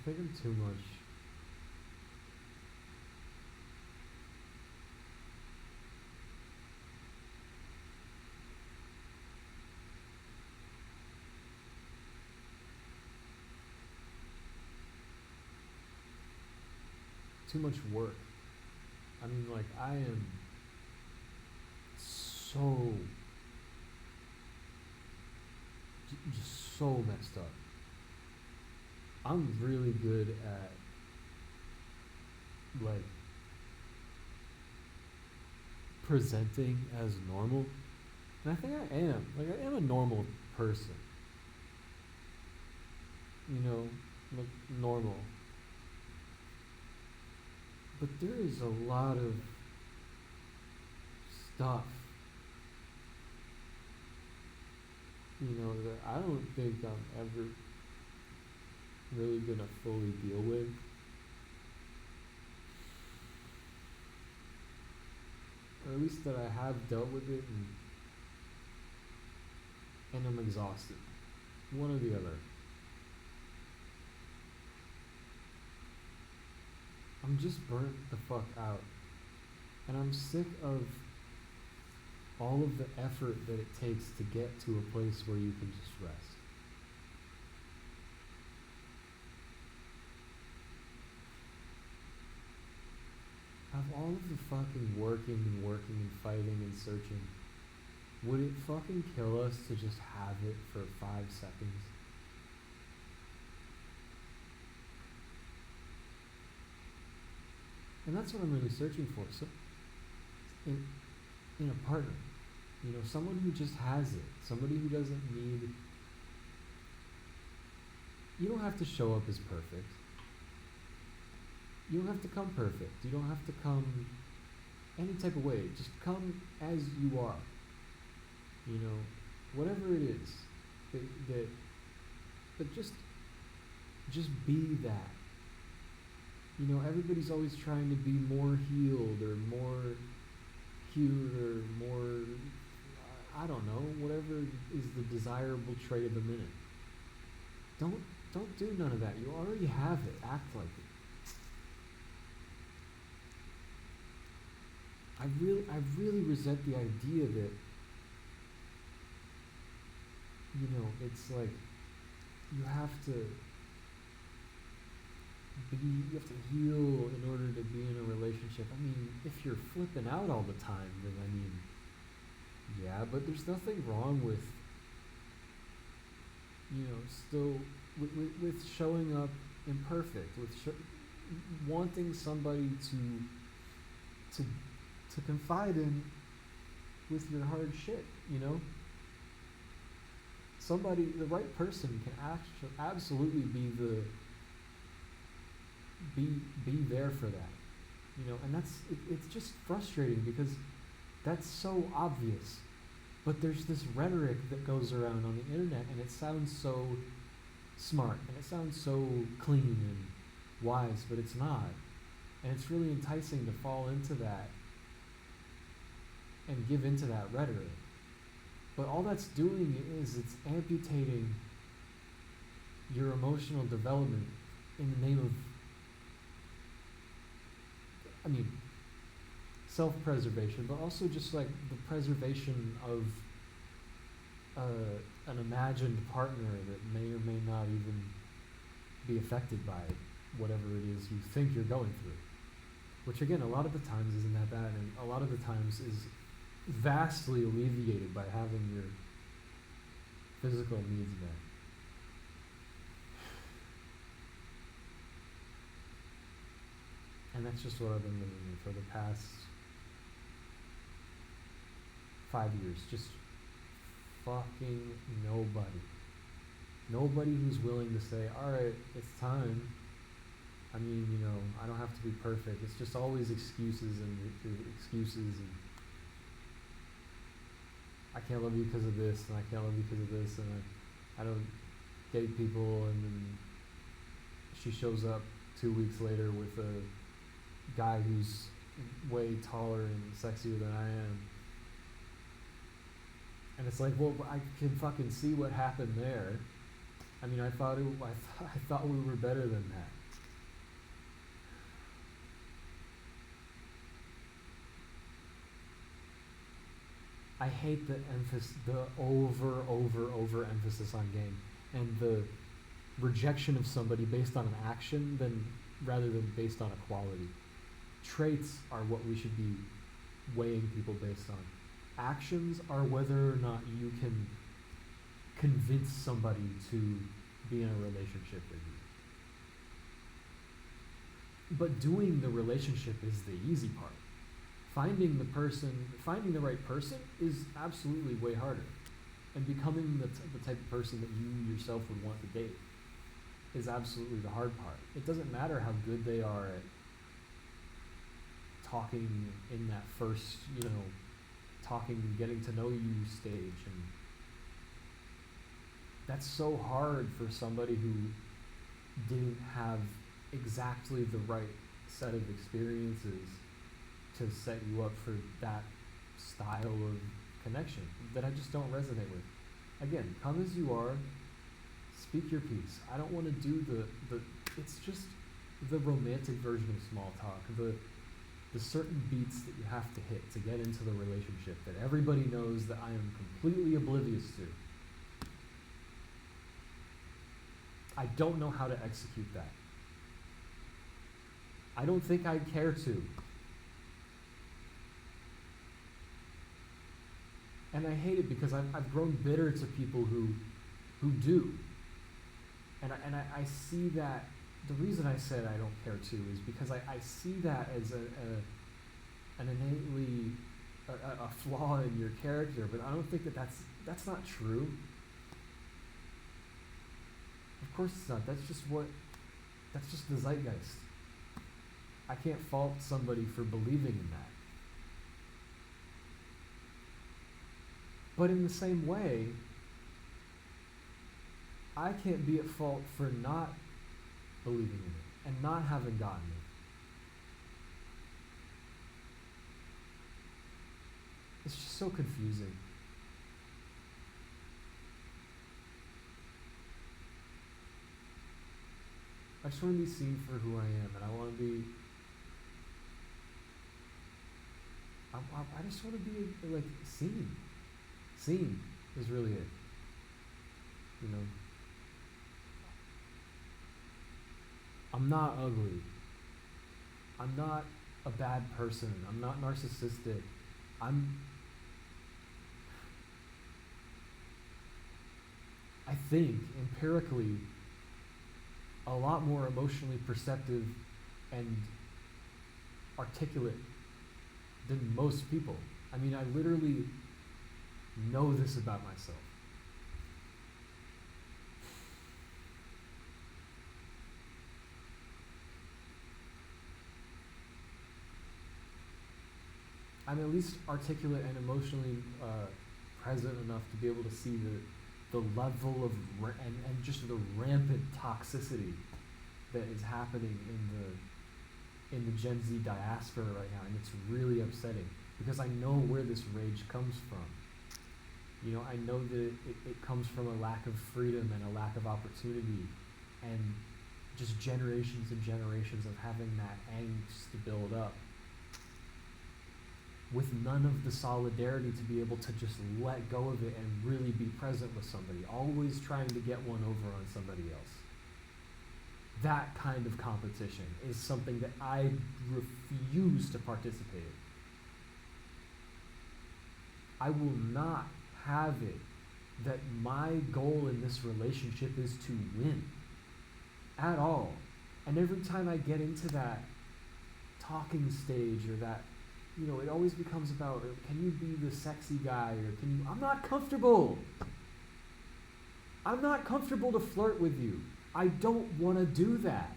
think I'm too much. Too much work. I mean, like, I am so just so messed up. I'm really good at like presenting as normal, and I think I am. Like, I am a normal person. You know, like normal. But there is a lot of stuff, that I don't think I'm ever really gonna fully deal with. Or at least that I have dealt with it, and I'm exhausted. One or the other. I'm just burnt the fuck out. And I'm sick of all of the effort that it takes to get to a place where you can just rest. Of all of the fucking working and fighting and searching, would it fucking kill us to just have it for 5 seconds? And that's what I'm really searching for. So, in, in a partner, someone who just has it, somebody who doesn't need. You don't have to show up as perfect. You don't have to come perfect. You don't have to come any type of way. Just come as you are. Whatever it is, but just be that. Everybody's always trying to be more healed or more cute or more, I don't know, whatever is the desirable trait of the minute. Don't don't do none of that. You already have it. Act like it. I really resent the idea that it's like you have to you have to heal in order to be in a relationship. I mean, if you're flipping out all the time, then I mean, yeah, but there's nothing wrong with still with showing up imperfect, with wanting somebody to to confide in with your hard shit. Somebody, the right person, can actually absolutely be there for that. And it's just frustrating because that's so obvious. But there's this rhetoric that goes around on the internet, and it sounds so smart, and it sounds so clean and wise, but it's not. And it's really enticing to fall into that and give into that rhetoric. But all that's doing is it's amputating your emotional development in the name of, self-preservation, but also just like the preservation of an imagined partner that may or may not even be affected by whatever it is you think you're going through. Which again, a lot of the times isn't that bad, and a lot of the times is vastly alleviated by having your physical needs met. And that's just what I've been living in for the past 5 years. Just fucking nobody. Nobody who's willing to say, alright, it's time. I mean, I don't have to be perfect. It's just always excuses and excuses, and I can't love you because of this, and I can't love you because of this, and I don't date people, and then she shows up 2 weeks later with a guy who's way taller and sexier than I am. And it's like, well, I can fucking see what happened there. I mean, I thought we were better than that. I hate the over emphasis on game, and the rejection of somebody based on an action rather than based on a quality. Traits are what we should be weighing people based on. Actions are whether or not you can convince somebody to be in a relationship with you. But doing the relationship is the easy part. Finding the right person is absolutely way harder. And becoming the type of person that you yourself would want to date is absolutely the hard part. It doesn't matter how good they are at talking in that first, getting to know you stage. And that's so hard for somebody who didn't have exactly the right set of experiences to set you up for that style of connection that I just don't resonate with. Again, come as you are, speak your piece. I don't want to do it's just the romantic version of small talk, the certain beats that you have to hit to get into the relationship that everybody knows that I am completely oblivious to. I don't know how to execute that. I don't think I care to. And I hate it because I've grown bitter to people who do. And I see that, the reason I said I don't care to is because I see that as an innately a flaw in your character, but I don't think that's not true. Of course it's not. That's just the zeitgeist. I can't fault somebody for believing in that. But in the same way, I can't be at fault for not believing in it and not having gotten it. It's just so confusing. I just want to be seen for who I am, and I want to be. I just want to be like seen. Seen is really it. I'm not ugly. I'm not a bad person. I'm not narcissistic. I think, empirically, a lot more emotionally perceptive and articulate than most people. I mean, I literally know this about myself. I'm at least articulate and emotionally present enough to be able to see the level of and just the rampant toxicity that is happening in the Gen Z diaspora right now, and it's really upsetting because I know where this rage comes from. I know that it comes from a lack of freedom and a lack of opportunity, and just generations and generations of having that angst to build up, with none of the solidarity to be able to just let go of it and really be present with somebody, always trying to get one over on somebody else. That kind of competition is something that I refuse to participate in. I will not have it that my goal in this relationship is to win at all. And every time I get into that talking stage or that, it always becomes about, can you be the sexy guy, or I'm not comfortable. I'm not comfortable to flirt with you. I don't want to do that.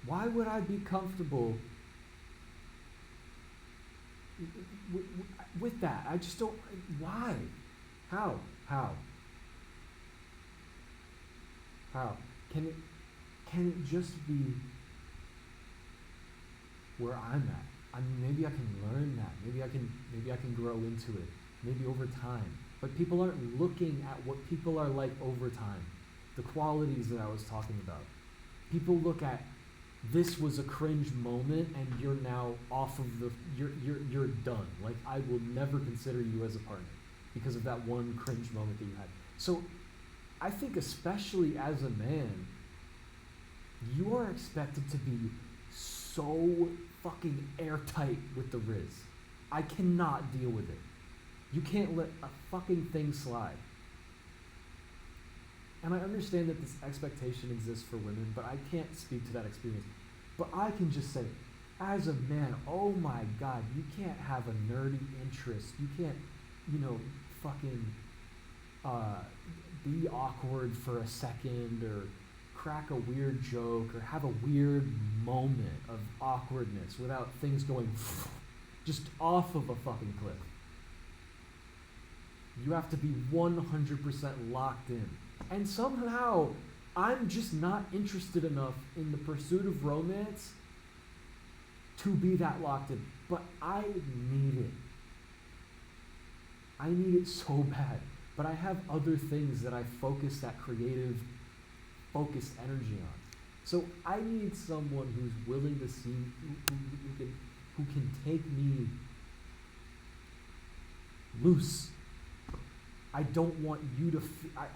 Why would I be comfortable with that? I just don't. Why? How? Can it just be where I'm at? I mean, maybe I can learn that. Maybe I can grow into it. Maybe over time. But people aren't looking at what people are like over time. the qualities that I was talking about. People look at this was a cringe moment and you're now off of the you're done. Like I will never consider you as a partner because of that one cringe moment that you had. So I think especially as a man, you are expected to be so fucking airtight with the Riz. I cannot deal with it. You can't let a fucking thing slide. And I understand that this expectation exists for women, but I can't speak to that experience. But I can just say, as a man, oh my God, you can't have a nerdy interest. You can't, fucking be awkward for a second or crack a weird joke or have a weird moment of awkwardness without things going just off of a fucking cliff. You have to be 100% locked in. And somehow, I'm just not interested enough in the pursuit of romance to be that locked in. But I need it. I need it so bad. But I have other things that I focus that creative, focused energy on. So I need someone who's willing to see, who can take me loose. I don't want you to.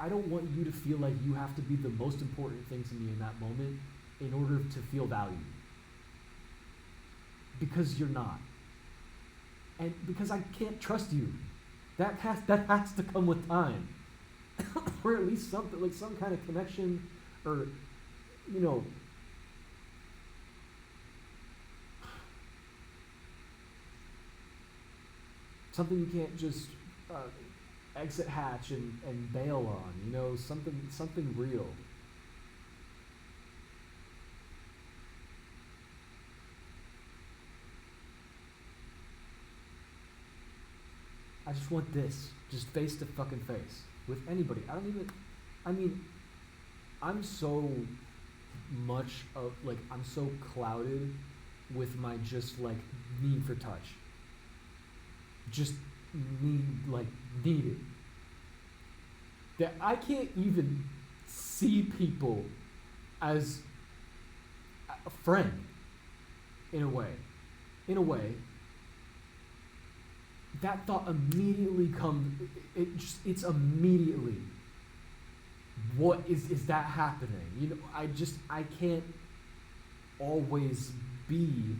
I don't want you to feel like you have to be the most important thing to me in that moment in order to feel valued. Because you're not, and because I can't trust you. That has to come with time, or at least something like some kind of connection, or something you can't just. Exit hatch and bail on, something real. I just want this, just face to fucking face with anybody. I'm so much of, I'm so clouded with my just, need for touch. Just need it. That I can't even see people as a friend in a way. That thought immediately comes, it's immediately, what is that happening? I can't always be,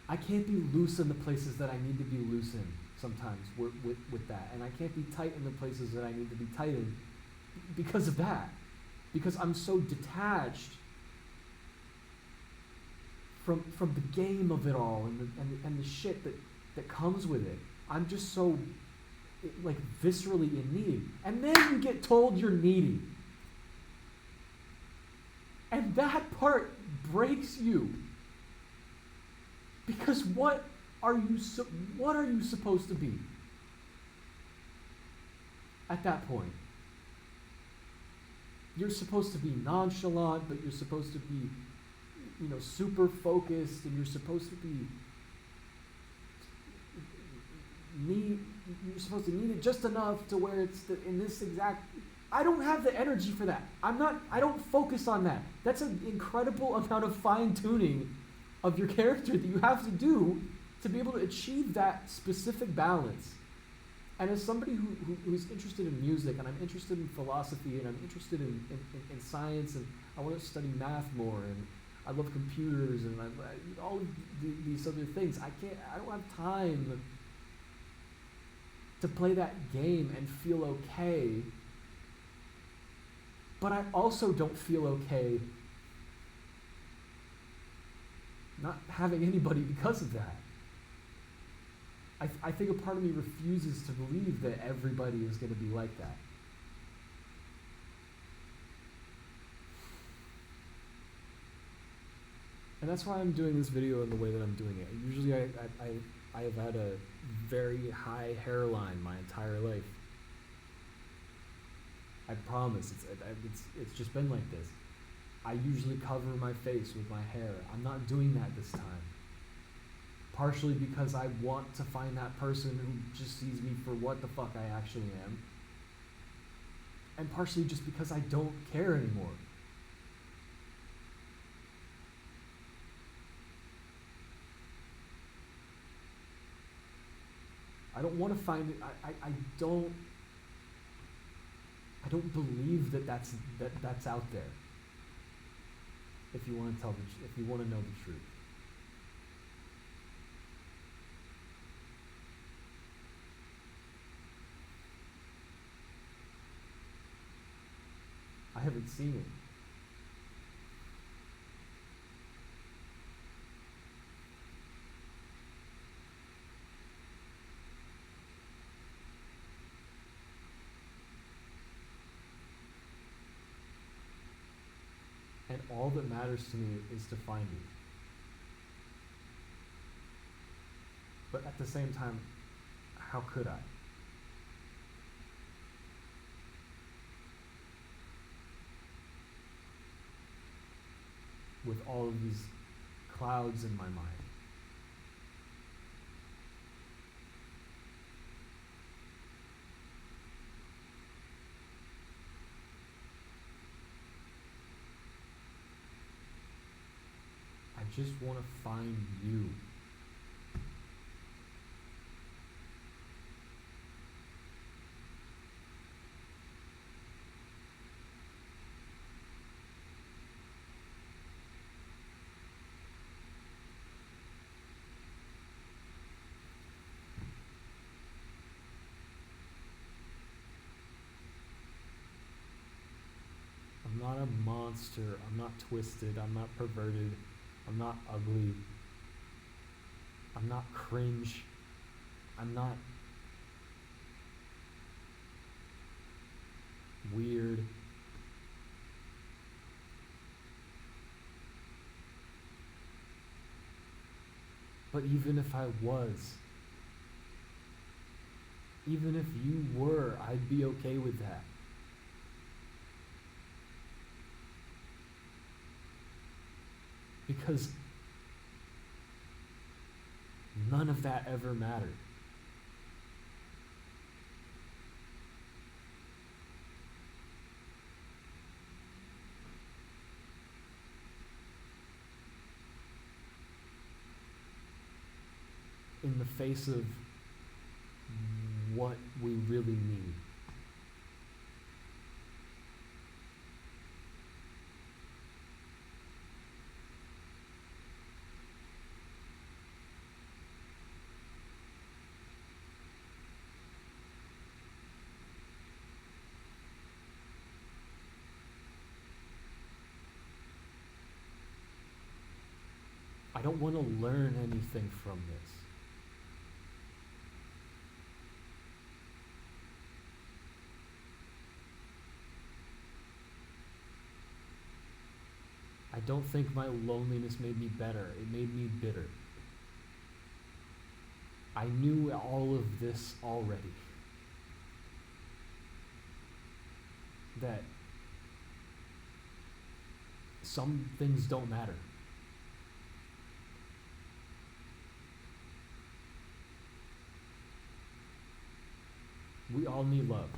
I can't be loose in the places that I need to be loose in sometimes with that. And I can't be tight in the places that I need to be tight in because of that. Because I'm so detached from the game of it all and the shit that comes with it. I'm just so viscerally in need. And then you get told you're needy. And that part breaks you. Because what are you supposed to be at that point? You're supposed to be nonchalant, but you're supposed to be, super focused, and you're supposed to be you're supposed to need it just enough to where it's in this exact. I don't have the energy for that. I don't focus on that. That's an incredible amount of fine-tuning of your character that you have to do to be able to achieve that specific balance. And as somebody who's interested in music, and I'm interested in philosophy, and I'm interested in science, and I want to study math more, and I love computers, and all of these other things, I don't have time to play that game and feel okay. But I also don't feel okay not having anybody because of that. I think a part of me refuses to believe that everybody is going to be like that. And that's why I'm doing this video in the way that I'm doing it. Usually I have had a very high hairline my entire life. I promise, it's just been like this. I usually cover my face with my hair. I'm not doing that this time. Partially because I want to find that person who just sees me for what the fuck I actually am. and partially just because I don't care anymore. I don't want to find it. I don't believe that that's out there. If you want to if you want to know the truth. I haven't seen it. And all that matters to me is to find it. But at the same time, how could I? With all of these clouds in my mind. I just want to find you. I'm not a monster. I'm not twisted. I'm not perverted. I'm not ugly. I'm not cringe. I'm not weird. But even if I was, even if you were, I'd be okay with that. Because none of that ever mattered. In the face of what we really need. I don't want to learn anything from this. I don't think my loneliness made me better. It made me bitter. I knew all of this already. That some things don't matter. We all need love.